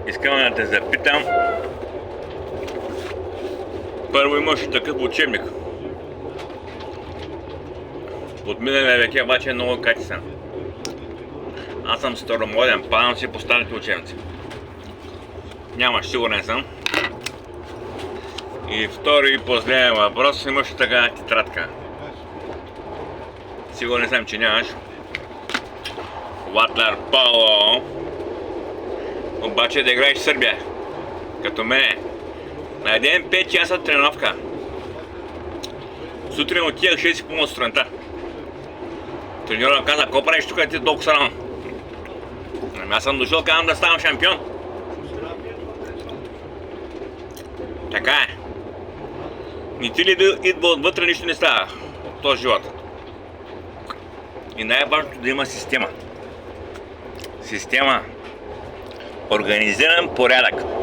Искам да те запитам. Първо имаш такъв учебник. От миналия век обаче е много качествен. Аз съм старомоден, падам си по старите учебници. Нямаш, сигурен съм. И втори последен въпрос, имаш така тетрадка. Сигурен съм, че нямаш. Water Polo. Обаче да играеш в Сърбия. Като мене. На ден 5 часа тренировка. Сутрин отивах 6:30 сутринта. Треньорът каза, какво правиш тук, ти толкова рано? Аз съм дошъл, казвам да ставам шампион. Така е. Не ти ли идва отвътре, нищо не става в този живот. И най-важното да има система. Система. Организиран порядък.